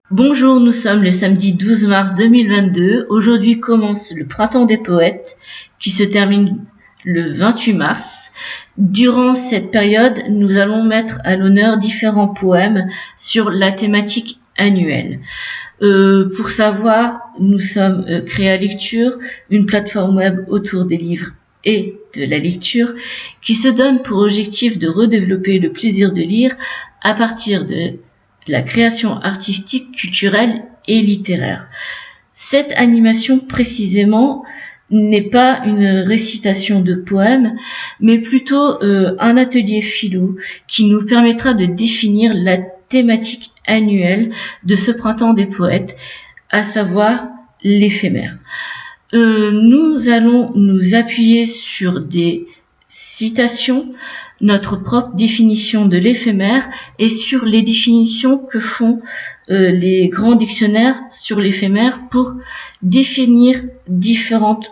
Bonjour, nous sommes le samedi 12 mars 2022. Aujourd'hui commence le Printemps des poètes qui se termine le 28 mars. Durant cette période, nous allons mettre à l'honneur différents poèmes sur la thématique annuelle. Pour savoir, nous sommes Créa Lecture, une plateforme web autour des livres et de la lecture qui se donne pour objectif de redévelopper le plaisir de lire à partir de la création artistique, culturelle et littéraire. Cette animation précisément n'est pas une récitation de poèmes, mais plutôt un atelier philo qui nous permettra de définir la thématique annuelle de ce printemps des poètes, à savoir l'éphémère. Nous allons nous appuyer sur des citations, notre propre définition de l'éphémère et sur les définitions que font les grands dictionnaires sur l'éphémère pour définir différentes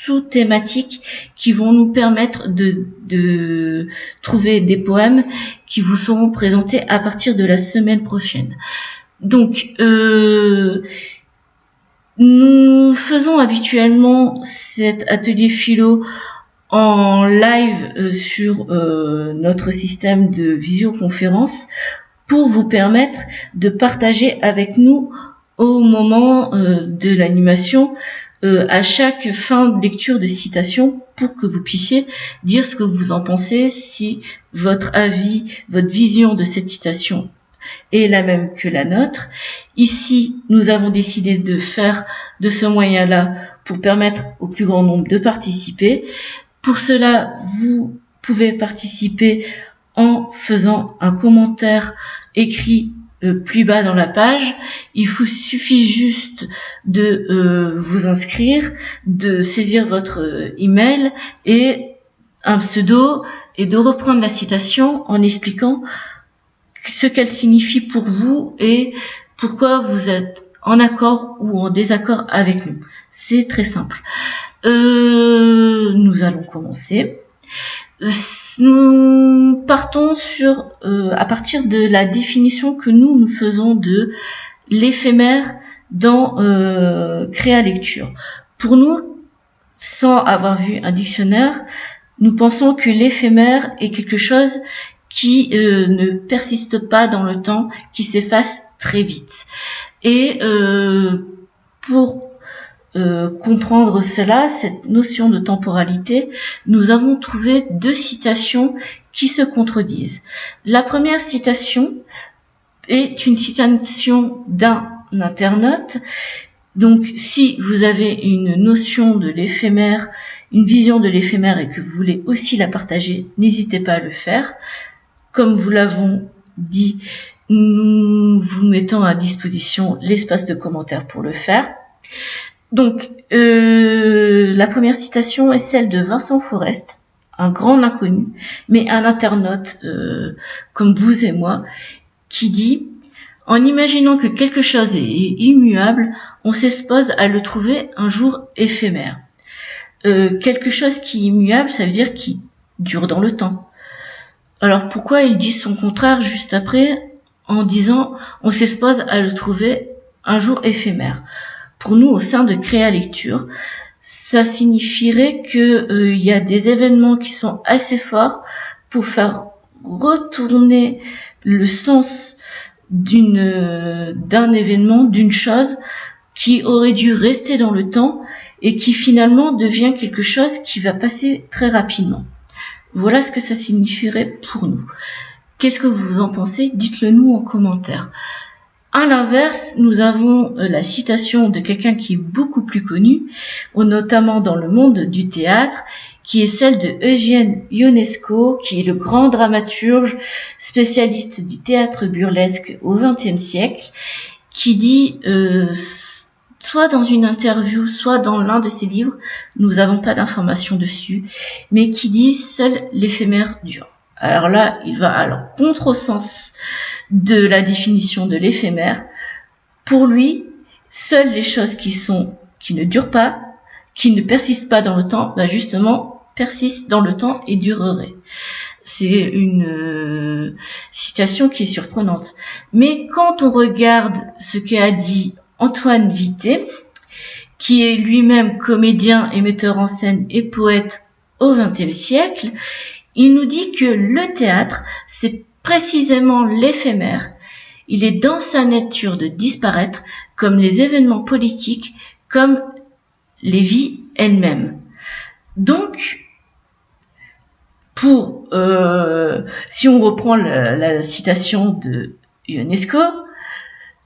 sous-thématiques qui vont nous permettre de trouver des poèmes qui vous seront présentés à partir de la semaine prochaine. Donc, nous faisons habituellement cet atelier philo en live sur notre système de visioconférence pour vous permettre de partager avec nous au moment de l'animation à chaque fin de lecture de citation pour que vous puissiez dire ce que vous en pensez, si votre avis, votre vision de cette citation est la même que la nôtre. Ici, nous avons décidé de faire de ce moyen-là pour permettre au plus grand nombre de participer. Pour cela, vous pouvez participer en faisant un commentaire écrit plus bas dans la page. Il vous suffit juste de vous inscrire, de saisir votre email et un pseudo et de reprendre la citation en expliquant ce qu'elle signifie pour vous et pourquoi vous êtes en accord ou en désaccord avec nous. C'est très simple. Nous allons commencer. Nous partons à partir de la définition que nous faisons de l'éphémère dans Créa Lecture. Pour nous, sans avoir vu un dictionnaire, nous pensons que l'éphémère est quelque chose qui ne persiste pas dans le temps, qui s'efface très vite. Et pour comprendre cela, cette notion de temporalité, nous avons trouvé deux citations qui se contredisent. La première citation est une citation d'un internaute. Donc, si vous avez une notion de l'éphémère, une vision de l'éphémère et que vous voulez aussi la partager, n'hésitez pas à le faire. Comme vous l'avons dit, nous vous mettons à disposition l'espace de commentaires pour le faire. Donc, la première citation est celle de Vincent Forest, un grand inconnu, mais un internaute comme vous et moi, qui dit « En imaginant que quelque chose est immuable, on s'expose à le trouver un jour éphémère. » Quelque chose qui est immuable, ça veut dire qui dure dans le temps. Alors pourquoi il dit son contraire juste après en disant « On s'expose à le trouver un jour éphémère ». Pour nous, au sein de Créa Lecture, ça signifierait qu'il y a des événements qui sont assez forts pour faire retourner le sens d'un événement, d'une chose qui aurait dû rester dans le temps et qui finalement devient quelque chose qui va passer très rapidement. Voilà ce que ça signifierait pour nous. Qu'est-ce que vous en pensez? Dites-le nous en commentaire. À l'inverse, nous avons la citation de quelqu'un qui est beaucoup plus connu, notamment dans le monde du théâtre, qui est celle de Eugène Ionesco, qui est le grand dramaturge spécialiste du théâtre burlesque au XXe siècle, qui dit, soit dans une interview, soit dans l'un de ses livres, nous n'avons pas d'informations dessus, mais qui dit « Seul l'éphémère dure ». Alors là, il va à contresens de la définition de l'éphémère. Pour lui, seules les choses qui ne durent pas, qui ne persistent pas dans le temps, justement, persistent dans le temps et dureraient. C'est une citation qui est surprenante. Mais quand on regarde ce qu'a dit Antoine Vitez, qui est lui-même comédien et metteur en scène et poète au XXe siècle, il nous dit que le théâtre, c'est précisément l'éphémère. Il est dans sa nature de disparaître, comme les événements politiques, comme les vies elles-mêmes. Donc, si on reprend la citation de Ionesco,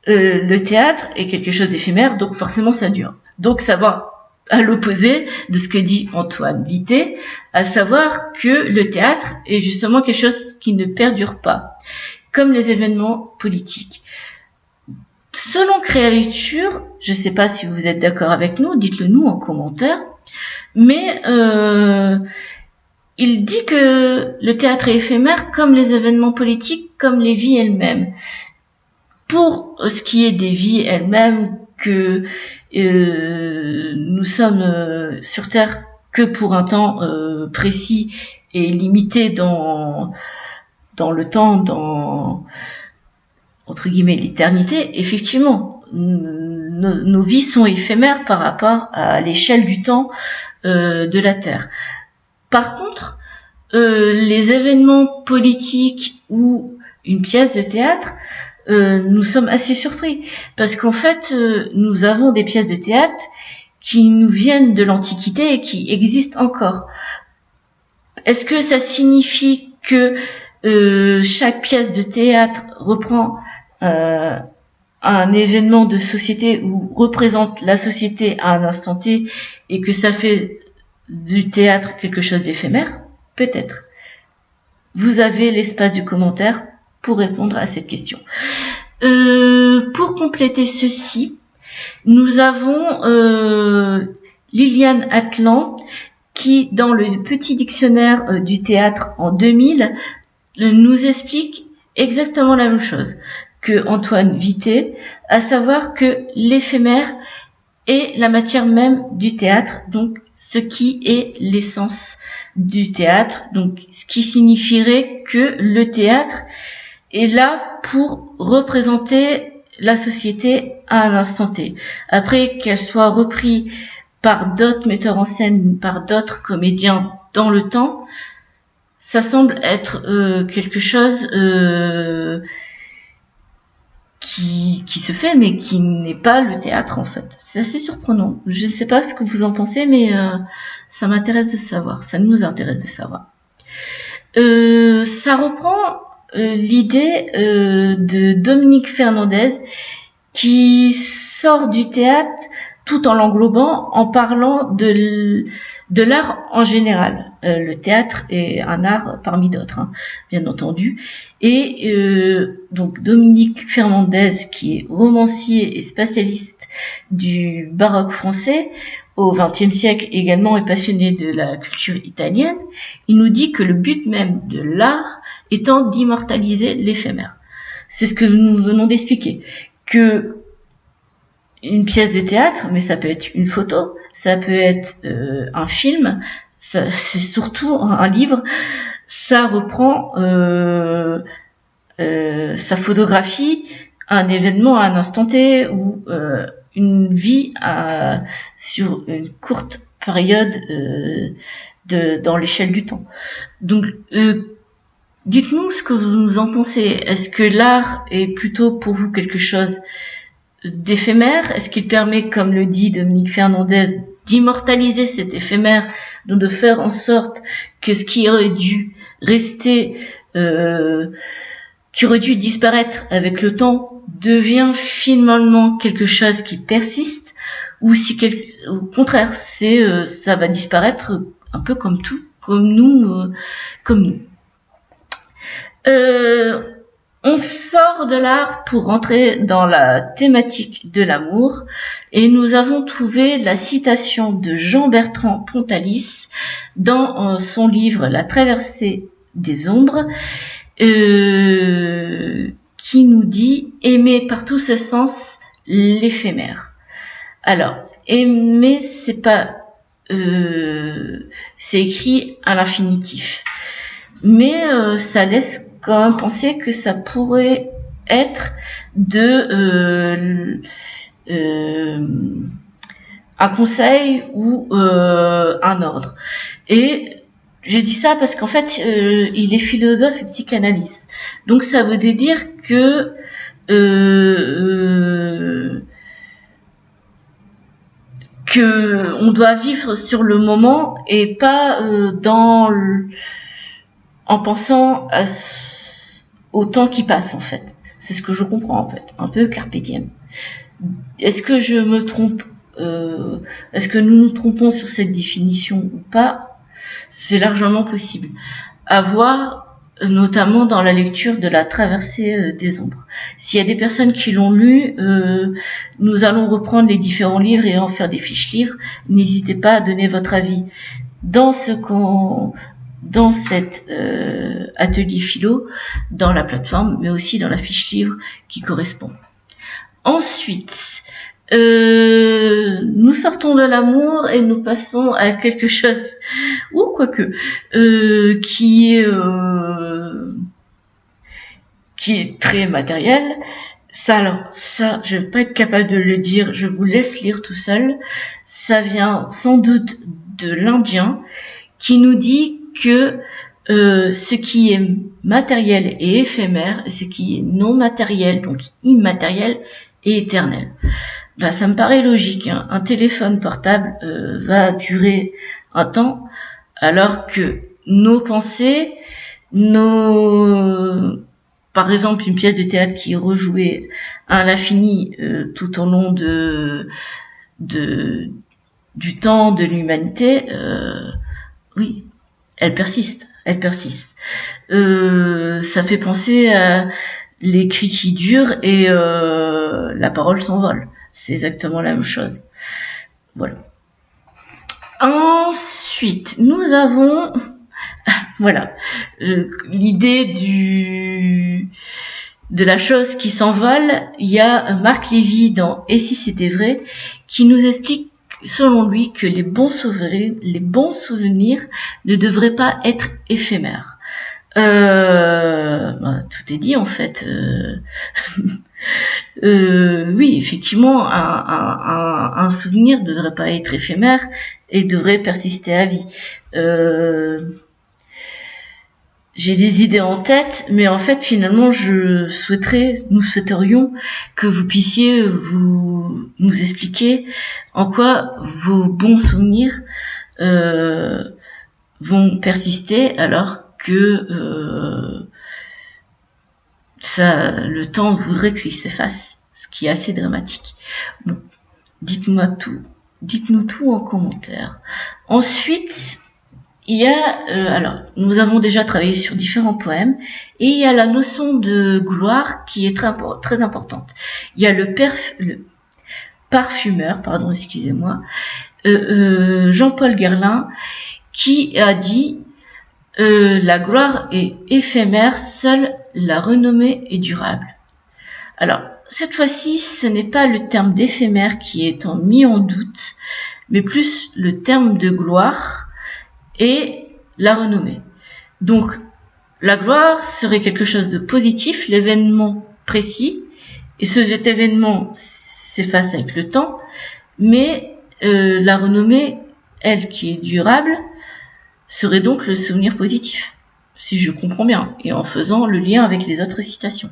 le théâtre est quelque chose d'éphémère, donc forcément ça dure. Donc ça va à l'opposé de ce que dit Antoine Vitez, à savoir que le théâtre est justement quelque chose qui ne perdure pas, comme les événements politiques. Selon Créalecture, je ne sais pas si vous êtes d'accord avec nous, dites-le nous en commentaire, mais il dit que le théâtre est éphémère comme les événements politiques, comme les vies elles-mêmes. Pour ce qui est des vies elles-mêmes, que nous sommes sur Terre que pour un temps précis et limité dans le temps, dans entre guillemets l'éternité, effectivement, nos vies sont éphémères par rapport à l'échelle du temps de la Terre. Par contre, les événements politiques ou une pièce de théâtre, nous sommes assez surpris parce qu'en fait, nous avons des pièces de théâtre qui nous viennent de l'Antiquité et qui existent encore. Est-ce que ça signifie que chaque pièce de théâtre reprend un événement de société ou représente la société à un instant T et que ça fait du théâtre quelque chose d'éphémère? Peut-être. Vous avez l'espace du commentaire pour répondre à cette question. Pour compléter ceci, nous avons Liliane Atlan qui, dans le petit dictionnaire du théâtre en 2000, nous explique exactement la même chose que Antoine Vitez, à savoir que l'éphémère est la matière même du théâtre, donc ce qui est l'essence du théâtre, donc ce qui signifierait que le théâtre est là pour représenter la société à un instant T. Après qu'elle soit reprise par d'autres metteurs en scène, par d'autres comédiens dans le temps, ça semble être quelque chose qui se fait, mais qui n'est pas le théâtre en fait. C'est assez surprenant. Je ne sais pas ce que vous en pensez, mais ça m'intéresse de savoir. Ça nous intéresse de savoir. Ça reprend l'idée de Dominique Fernandez qui sort du théâtre tout en l'englobant en parlant de l'art en général. Le théâtre est un art parmi d'autres, hein, bien entendu. Et donc Dominique Fernandez, qui est romancier et spécialiste du baroque français, au XXe siècle également, est passionné de la culture italienne, il nous dit que le but même de l'art étant d'immortaliser l'éphémère. C'est ce que nous venons d'expliquer. Que une pièce de théâtre, mais ça peut être une photo, ça peut être un film, c'est surtout un livre, ça reprend sa photographie, un événement à un instant T ou une vie sur une courte période dans l'échelle du temps. Donc, dites-nous ce que vous en pensez. Est-ce que l'art est plutôt pour vous quelque chose d'éphémère? Est-ce qu'il permet, comme le dit Dominique Fernandez, d'immortaliser cet éphémère, donc de faire en sorte que ce qui aurait dû rester, qui aurait dû disparaître avec le temps, devient finalement quelque chose qui persiste, ou si au contraire, ça va disparaître un peu comme tout, comme nous. On sort de l'art pour entrer dans la thématique de l'amour et nous avons trouvé la citation de Jean-Bertrand Pontalis dans son livre La traversée des ombres qui nous dit « Aimer par tous ses sens l'éphémère ». Alors, aimer, c'est pas... c'est écrit à l'infinitif. mais ça laisse quand même penser que ça pourrait être un conseil ou un ordre. Et je dis ça parce qu'en fait, il est philosophe et psychanalyste. Donc ça veut dire que on doit vivre sur le moment et pas en pensant au temps qui passe, en fait. C'est ce que je comprends, en fait. Un peu carpe diem. Est-ce que je me trompe est-ce que nous nous trompons sur cette définition ou pas? C'est largement possible. À voir, notamment dans la lecture de la traversée des ombres. S'il y a des personnes qui l'ont lu, nous allons reprendre les différents livres et en faire des fiches livres. N'hésitez pas à donner votre avis dans cet atelier philo, dans la plateforme, mais aussi dans la fiche livre qui correspond. Ensuite, nous sortons de l'amour et nous passons à quelque chose, ou quoique, qui est très matériel. Ça, je vais pas être capable de le dire, je vous laisse lire tout seul. Ça vient sans doute de l'Indien, qui nous dit que ce qui est matériel et éphémère, et ce qui est non matériel, donc immatériel, et éternel. Bah, ça me paraît logique. Hein. Un téléphone portable va durer un temps, alors que nos pensées, par exemple, une pièce de théâtre qui est rejouée à l'infini tout au long du temps de l'humanité, oui, elle persiste. Ça fait penser à les cris qui durent et la parole s'envole. C'est exactement la même chose. Voilà. Ensuite, nous avons l'idée de la chose qui s'envole. Il y a Marc Lévy dans Et si c'était vrai, qui nous explique selon lui que les bons souvenirs ne devraient pas être éphémères. Tout est dit en fait. Oui, effectivement, un souvenir ne devrait pas être éphémère et devrait persister à vie. J'ai des idées en tête, mais en fait, finalement, nous souhaiterions que vous puissiez nous expliquer en quoi vos bons souvenirs vont persister alors que le temps voudrait qu'ils s'effacent, ce qui est assez dramatique. Bon, dites-nous tout en commentaire. Ensuite, il y a, nous avons déjà travaillé sur différents poèmes, et il y a la notion de gloire qui est très importante. Il y a le parfumeur, Jean-Paul Guerlain, qui a dit la gloire est éphémère, seule la renommée est durable. Alors, cette fois-ci, ce n'est pas le terme d'éphémère qui est mis en doute, mais plus le terme de gloire et la renommée. Donc, la gloire serait quelque chose de positif, l'événement précis, et cet événement s'efface avec le temps, mais la renommée, elle qui est durable, serait donc le souvenir positif, si je comprends bien, et en faisant le lien avec les autres citations.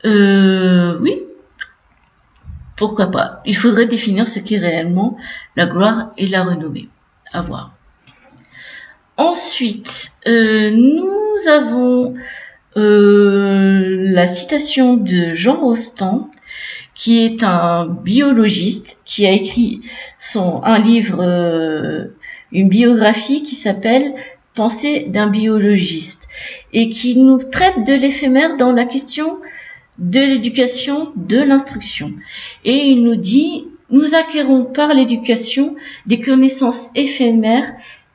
Oui, pourquoi pas. Il faudrait définir ce qu'est réellement la gloire et la renommée. À voir. Ensuite, nous avons la citation de Jean Rostand, qui est un biologiste qui a écrit un livre, une biographie qui s'appelle Pensée d'un biologiste, et qui nous traite de l'éphémère dans la question de l'éducation, de l'instruction. Et il nous dit, nous acquérons par l'éducation des connaissances éphémères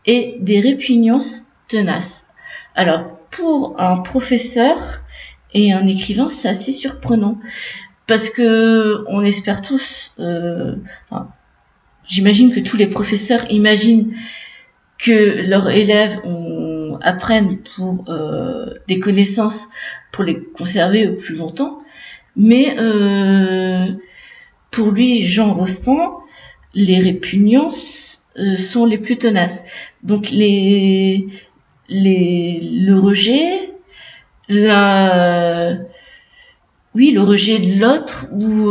et des répugnances tenaces. Alors, pour un professeur et un écrivain, c'est assez surprenant, parce que on espère tous, j'imagine que tous les professeurs imaginent que leurs élèves ont apprennent pour des connaissances pour les conserver au plus longtemps, mais pour lui, Jean Rostand, les répugnances sont les plus tenaces. Donc le rejet, le rejet de l'autre ou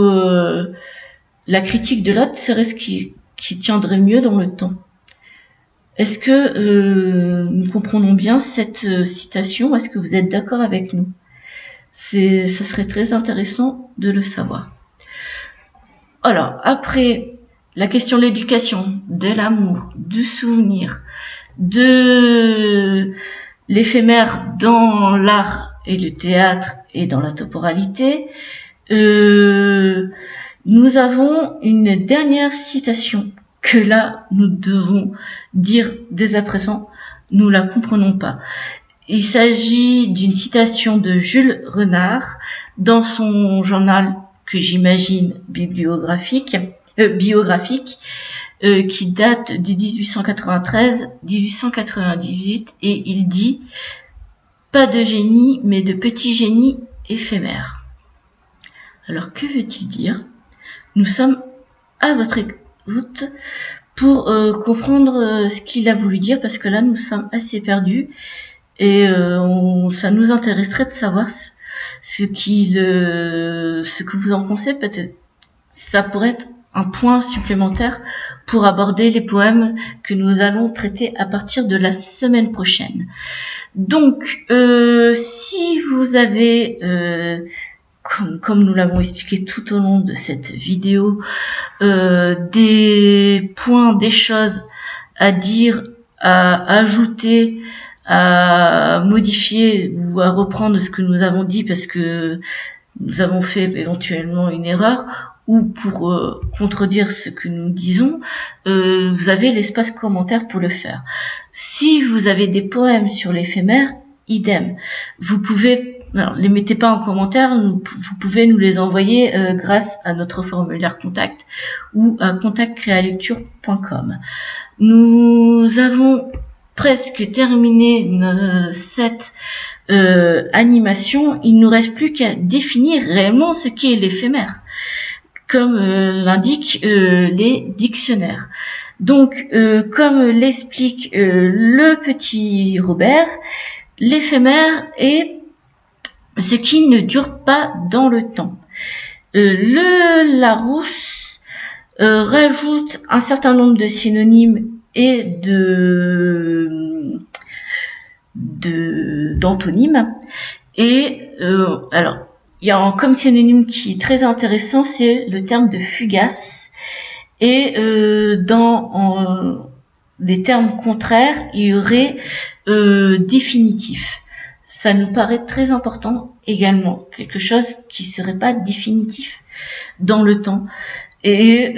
la critique de l'autre serait ce qui tiendrait mieux dans le temps. Est-ce que nous comprenons bien cette citation? Est-ce que vous êtes d'accord avec nous? Ça serait très intéressant de le savoir. Alors, après la question de l'éducation, de l'amour, du souvenir, de l'éphémère dans l'art et le théâtre et dans la temporalité, nous avons une dernière citation que là, nous devons dire dès à présent, nous la comprenons pas. Il s'agit d'une citation de Jules Renard dans son journal que j'imagine biographique, qui date de 1893-1898, et il dit « Pas de génie, mais de petits génies éphémères ». Alors que veut-il dire? Nous sommes à votre écoute pour comprendre ce qu'il a voulu dire, parce que là nous sommes assez perdus et ça nous intéresserait de savoir ce que vous en pensez. Peut-être ça pourrait être un point supplémentaire pour aborder les poèmes que nous allons traiter à partir de la semaine prochaine. Donc si vous avez comme nous l'avons expliqué tout au long de cette vidéo, des points, des choses à dire, à ajouter, à modifier ou à reprendre ce que nous avons dit parce que nous avons fait éventuellement une erreur, ou pour contredire ce que nous disons, vous avez l'espace commentaire pour le faire. Si vous avez des poèmes sur l'éphémère, idem. Vous pouvez, alors les mettez pas en commentaire, vous pouvez nous les envoyer grâce à notre formulaire contact ou à contact-créalecture.com. Nous avons presque terminé cette animation. Il ne nous reste plus qu'à définir réellement ce qu'est l'éphémère, comme l'indiquent les dictionnaires. Donc, comme l'explique le petit Robert, l'éphémère est ce qui ne dure pas dans le temps. Le Larousse rajoute un certain nombre de synonymes et d'antonymes. Et alors, il y a comme synonyme qui est très intéressant, c'est le terme de fugace. Et dans des termes contraires, il y aurait définitif. Ça nous paraît très important également, quelque chose qui serait pas définitif dans le temps. Et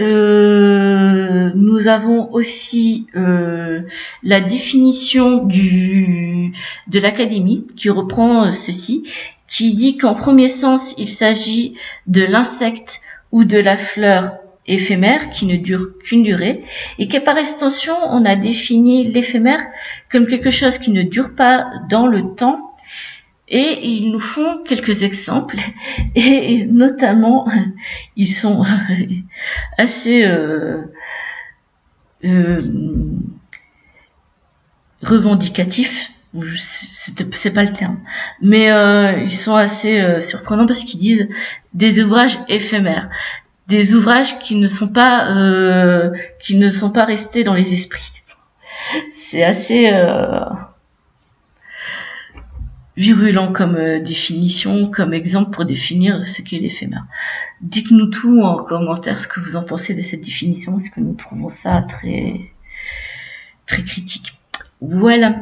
nous avons aussi la définition de l'Académie qui reprend ceci, qui dit qu'en premier sens, il s'agit de l'insecte ou de la fleur éphémère qui ne dure qu'une durée, et que par extension, on a défini l'éphémère comme quelque chose qui ne dure pas dans le temps. Et ils nous font quelques exemples, et notamment, ils sont assez revendicatifs, c'est pas le terme, mais ils sont assez surprenants parce qu'ils disent des ouvrages éphémères, des ouvrages qui ne sont pas restés dans les esprits. C'est assez virulent comme définition, comme exemple pour définir ce qu'est l'éphémère. Dites-nous tout en commentaire ce que vous en pensez de cette définition, parce que nous trouvons ça très très critique. Voilà,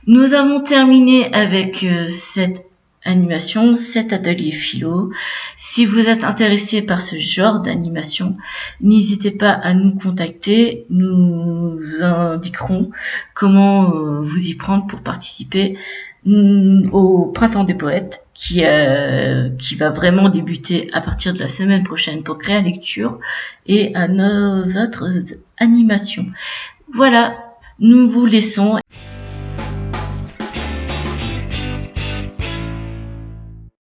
nous avons terminé avec cette animation, cet atelier philo. Si vous êtes intéressé par ce genre d'animation, n'hésitez pas à nous contacter, nous indiquerons comment vous y prendre pour participer au Printemps des Poètes qui va vraiment débuter à partir de la semaine prochaine pour Créalecture et à nos autres animations. Voilà, nous vous laissons.